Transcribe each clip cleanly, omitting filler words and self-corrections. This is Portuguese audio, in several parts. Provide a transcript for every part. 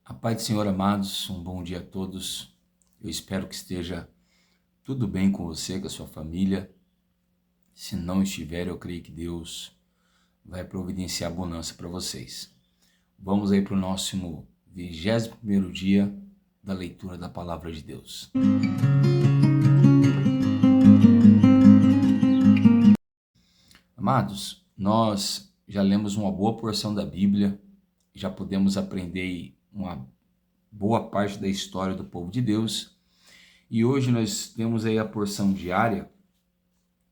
A paz do Senhor, amados, um bom dia a todos. Eu espero que esteja tudo bem com você, com a sua família. Se não estiver, eu creio que Deus vai providenciar bonança para vocês. Vamos aí para o nosso 21º dia da leitura da Palavra de Deus. Amados, nós já lemos uma boa porção da Bíblia, já podemos aprender uma boa parte da história do povo de Deus. E hoje nós temos aí a porção diária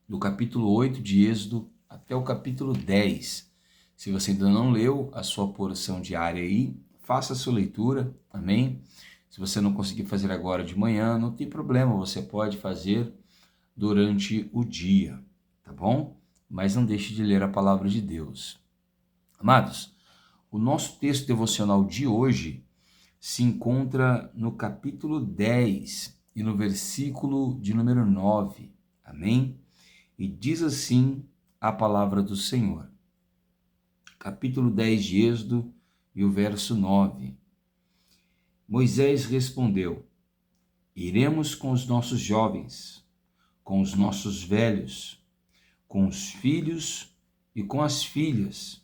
do capítulo 8 de Êxodo até o capítulo 10. Se você ainda não leu a sua porção diária aí, faça a sua leitura, amém? Se você não conseguir fazer agora de manhã, não tem problema, você pode fazer durante o dia, tá bom? Mas não deixe de ler a palavra de Deus. Amados, o nosso texto devocional de hoje se encontra no capítulo 10 e no versículo de número 9, amém? E diz assim a palavra do Senhor. Capítulo 10 de Êxodo e o verso 9. Moisés respondeu: iremos com os nossos jovens, com os nossos velhos, com os filhos e com as filhas,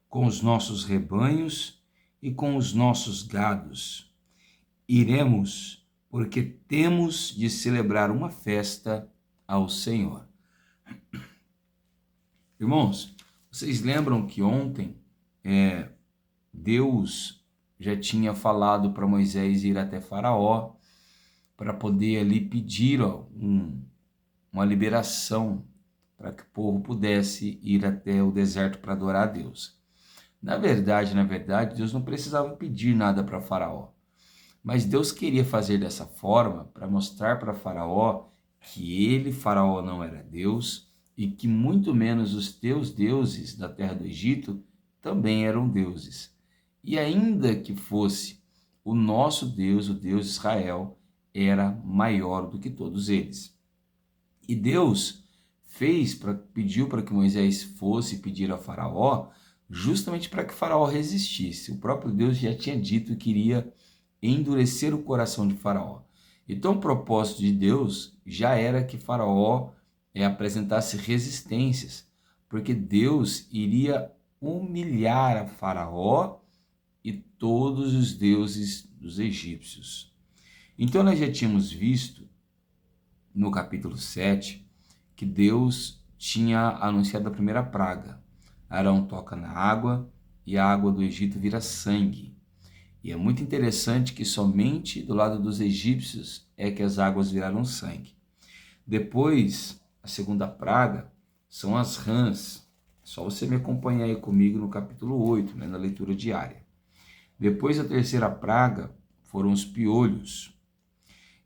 com os nossos rebanhos e com os nossos gados. Iremos, porque temos de celebrar uma festa ao Senhor. Irmãos, vocês lembram que ontem Deus já tinha falado para Moisés ir até Faraó para poder ali pedir uma liberação para que o povo pudesse ir até o deserto para adorar a Deus. Na verdade, Deus não precisava pedir nada para Faraó. Mas Deus queria fazer dessa forma para mostrar para Faraó que ele, Faraó, não era Deus e que muito menos os teus deuses da terra do Egito também eram deuses. E ainda que fosse o nosso Deus, o Deus de Israel, era maior do que todos eles. E Deus pediu para que Moisés fosse pedir a Faraó justamente para que Faraó resistisse. O próprio Deus já tinha dito que iria endurecer o coração de Faraó. Então o propósito de Deus já era que Faraó apresentasse resistências, porque Deus iria humilhar a Faraó e todos os deuses dos egípcios. Então nós já tínhamos visto no capítulo 7 que Deus tinha anunciado a primeira praga. Arão toca na água e a água do Egito vira sangue. E é muito interessante que somente do lado dos egípcios é que as águas viraram sangue. Depois, a segunda praga são as rãs. Só você me acompanhar aí comigo no capítulo 8, na leitura diária. Depois, a terceira praga foram os piolhos.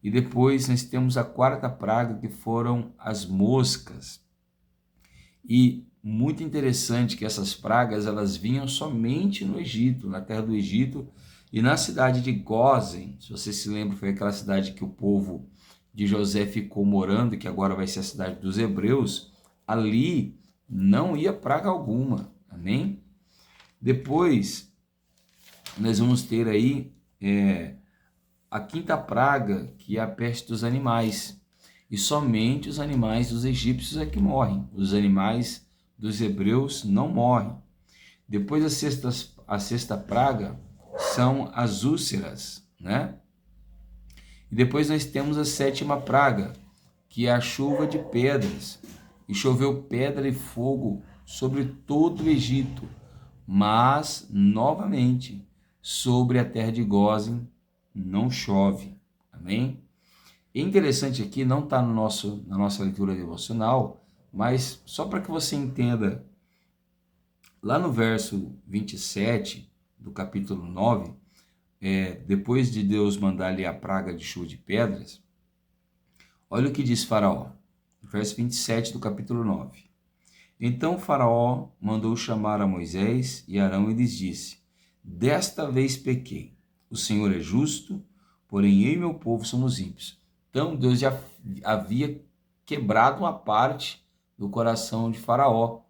E depois nós temos a quarta praga, que foram as moscas. E muito interessante que essas pragas elas vinham somente no Egito, na terra do Egito, e na cidade de Gósen. Se você se lembra, foi aquela cidade que o povo de José ficou morando, que agora vai ser a cidade dos hebreus. Ali não ia praga alguma, amém? Depois nós vamos ter aí a quinta praga, que é a peste dos animais. E somente os animais dos egípcios é que morrem. Os animais dos hebreus não morrem. Depois a sexta praga são as úlceras, né? E depois nós temos a sétima praga, que é a chuva de pedras. E choveu pedra e fogo sobre todo o Egito, mas, novamente, sobre a terra de Gósen não chove. Amém? É interessante aqui, não está na nossa leitura devocional, mas só para que você entenda, lá no verso 27 do capítulo 9, depois de Deus mandar ali a praga de chuva de pedras, olha o que diz Faraó, verso 27 do capítulo 9. Então Faraó mandou chamar a Moisés e Arão e lhes disse: desta vez pequei, o Senhor é justo, porém eu e meu povo somos ímpios. Então Deus já havia quebrado uma parte do coração de Faraó.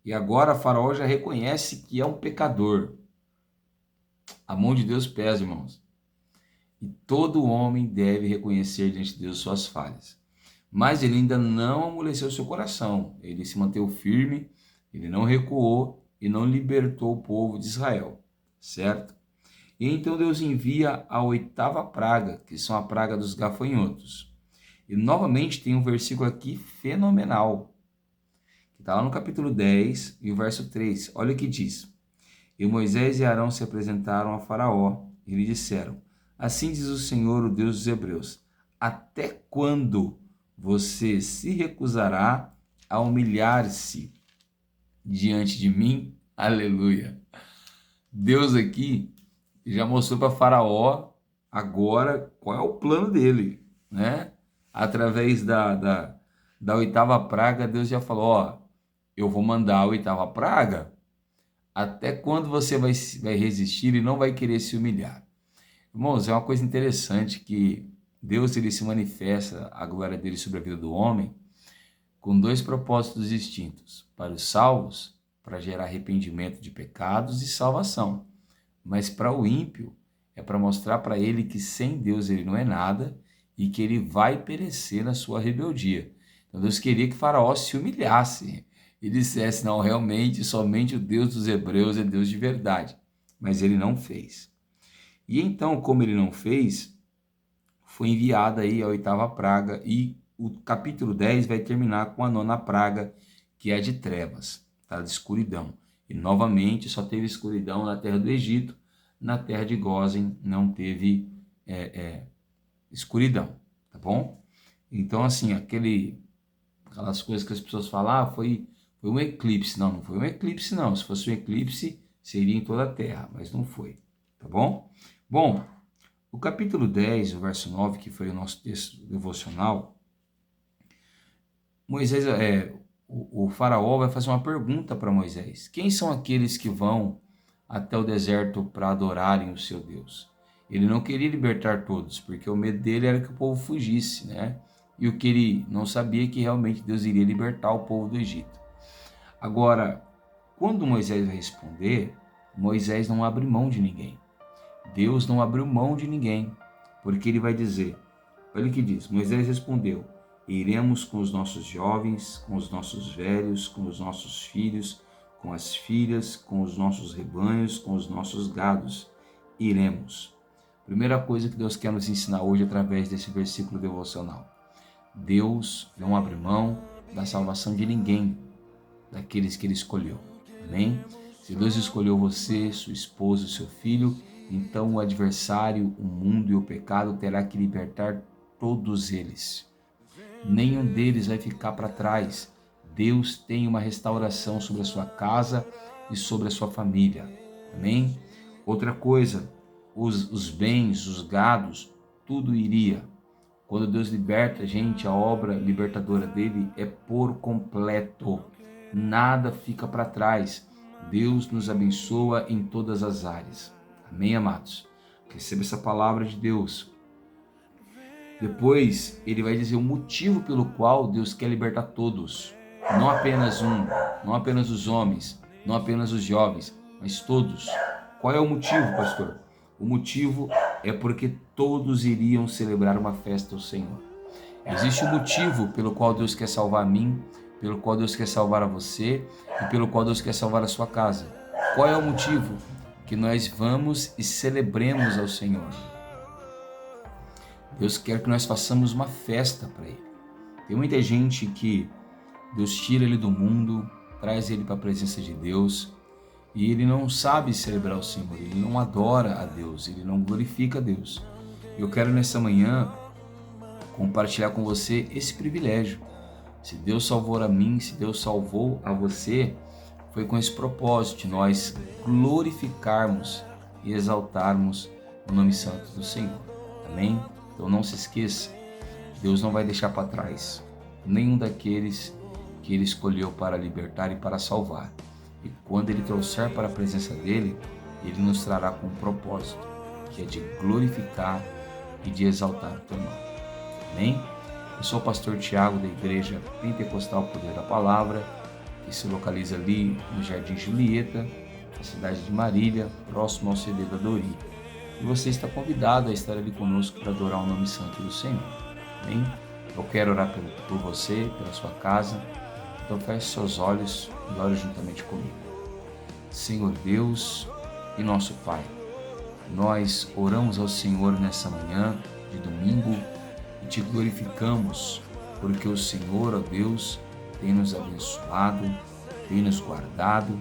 E agora Faraó já reconhece que é um pecador. A mão de Deus pesa, irmãos. E todo homem deve reconhecer diante de Deus suas falhas. Mas ele ainda não amoleceu seu coração. Ele se manteve firme, ele não recuou e não libertou o povo de Israel, certo? E então Deus envia a 8ª praga, que são a praga dos gafanhotos. E novamente tem um versículo aqui fenomenal, que está lá no capítulo 10 e o verso 3. Olha o que diz. E Moisés e Arão se apresentaram a Faraó e lhe disseram: assim diz o Senhor, o Deus dos Hebreus, até quando você se recusará a humilhar-se diante de mim? Aleluia! Deus aqui já mostrou para Faraó agora qual é o plano dele, né? Através da 8ª praga, Deus já falou: ó, eu vou mandar a 8ª praga, até quando você vai resistir e não vai querer se humilhar? Irmãos, é uma coisa interessante que Deus ele se manifesta a glória dele sobre a vida do homem com 2 propósitos distintos: para os salvos, para gerar arrependimento de pecados e salvação. Mas para o ímpio, é para mostrar para ele que sem Deus ele não é nada e que ele vai perecer na sua rebeldia. Então Deus queria que Faraó se humilhasse e dissesse: não, realmente, somente o Deus dos Hebreus é Deus de verdade. Mas ele não fez. E então, como ele não fez, foi enviada aí a 8ª praga e o capítulo 10 vai terminar com a 9ª praga, que é a de trevas, tá? De escuridão. E novamente só teve escuridão na terra do Egito, na terra de Gósen não teve escuridão, tá bom? Então assim, aquelas coisas que as pessoas falam, foi um eclipse. Não foi um eclipse não, se fosse um eclipse seria em toda a terra, mas não foi, tá bom? Bom, o capítulo 10, o verso 9, que foi o nosso texto devocional, Moisés, o faraó vai fazer uma pergunta para Moisés: quem são aqueles que vão até o deserto para adorarem o seu Deus? Ele não queria libertar todos, porque o medo dele era que o povo fugisse, né? E o que ele não sabia é que realmente Deus iria libertar o povo do Egito. Agora, quando Moisés vai responder, Moisés não abre mão de ninguém. Deus não abriu mão de ninguém, porque ele vai dizer, olha o que diz: Moisés respondeu: iremos com os nossos jovens, com os nossos velhos, com os nossos filhos, com as filhas, com os nossos rebanhos, com os nossos gados. Iremos. Primeira coisa que Deus quer nos ensinar hoje através desse versículo devocional: Deus não abre mão da salvação de ninguém, daqueles que Ele escolheu. Amém? Se Deus escolheu você, sua esposa, seu filho, então o adversário, o mundo e o pecado terá que libertar todos eles. Nenhum deles vai ficar para trás. Deus tem uma restauração sobre a sua casa e sobre a sua família. Amém? Outra coisa, os bens, os gados, tudo iria. Quando Deus liberta a gente, a obra libertadora dele é por completo. Nada fica para trás. Deus nos abençoa em todas as áreas. Amém, amados? Receba essa palavra de Deus. Depois, ele vai dizer o motivo pelo qual Deus quer libertar todos. Não apenas não apenas os homens, não apenas os jovens, mas todos. Qual é o motivo, pastor? O motivo é porque todos iriam celebrar uma festa ao Senhor. Existe um motivo pelo qual Deus quer salvar a mim, pelo qual Deus quer salvar a você e pelo qual Deus quer salvar a sua casa. Qual é o motivo? Que nós vamos e celebremos ao Senhor. Deus quer que nós façamos uma festa para Ele. Tem muita gente que Deus tira ele do mundo, traz ele para a presença de Deus e ele não sabe celebrar o Senhor, ele não adora a Deus, ele não glorifica a Deus. Eu quero nessa manhã compartilhar com você esse privilégio. Se Deus salvou a mim, se Deus salvou a você, foi com esse propósito de nós glorificarmos e exaltarmos o nome santo do Senhor. Amém? Então não se esqueça, Deus não vai deixar para trás nenhum daqueles que Ele escolheu para libertar e para salvar. E quando Ele trouxer para a presença dEle, Ele nos trará com um propósito, que é de glorificar e de exaltar o teu nome. Amém? Eu sou o pastor Tiago, da Igreja Pentecostal Poder da Palavra, que se localiza ali no Jardim Julieta. na cidade de Marília, próximo ao CD da Dori. E você está convidado a estar ali conosco para adorar o nome santo do Senhor. Amém? Eu quero orar por você, pela sua casa. Então feche seus olhos e ore juntamente comigo. Senhor Deus e nosso Pai, nós oramos ao Senhor nessa manhã de domingo e te glorificamos, porque o Senhor, ó Deus, tem nos abençoado, tem nos guardado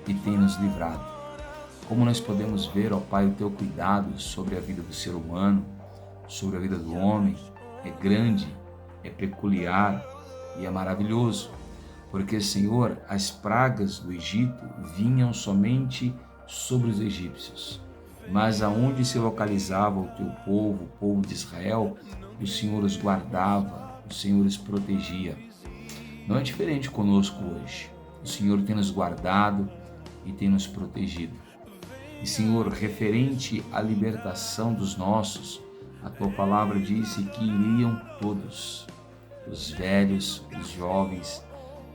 e tem nos livrado. Como nós podemos ver, ó Pai, o teu cuidado sobre a vida do ser humano, sobre a vida do homem, é grande, é peculiar e é maravilhoso. Porque, Senhor, as pragas do Egito vinham somente sobre os egípcios, mas aonde se localizava o teu povo, o povo de Israel, o Senhor os guardava, o Senhor os protegia. Não é diferente conosco hoje. O Senhor tem nos guardado e tem nos protegido. E, Senhor, referente à libertação dos nossos, a tua palavra disse que iriam todos, os velhos, os jovens,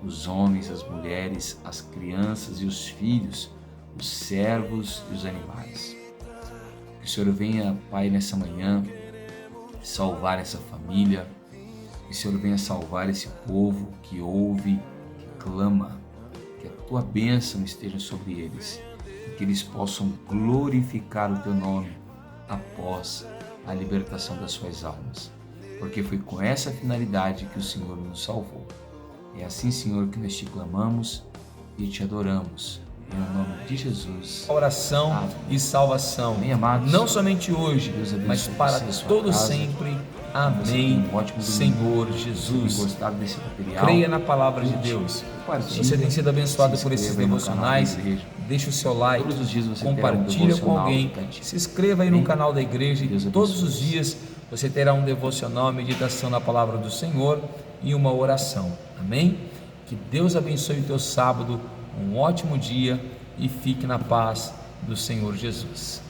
os homens, as mulheres, as crianças e os filhos, os servos e os animais. Que o Senhor venha, Pai, nessa manhã, salvar essa família, que o Senhor venha salvar esse povo que ouve, que clama, que a tua bênção esteja sobre eles, e que eles possam glorificar o teu nome após a libertação das suas almas, porque foi com essa finalidade que o Senhor nos salvou. É assim, Senhor, que nós te clamamos e te adoramos. Em nome de Jesus. Oração Amém. E salvação. Amém, amados. Não somente hoje, mas para todo sempre. Amém. Senhor Jesus. Gostado desse material, creia na palavra de Deus. Se você tem sido abençoado por esses devocionais, deixa o seu like, todos os dias você compartilha com alguém, se inscreva aí no canal da igreja e todos os dias você terá um devocional, meditação na palavra do Senhor e uma oração. Amém? Que Deus abençoe o teu sábado, um ótimo dia e fique na paz do Senhor Jesus.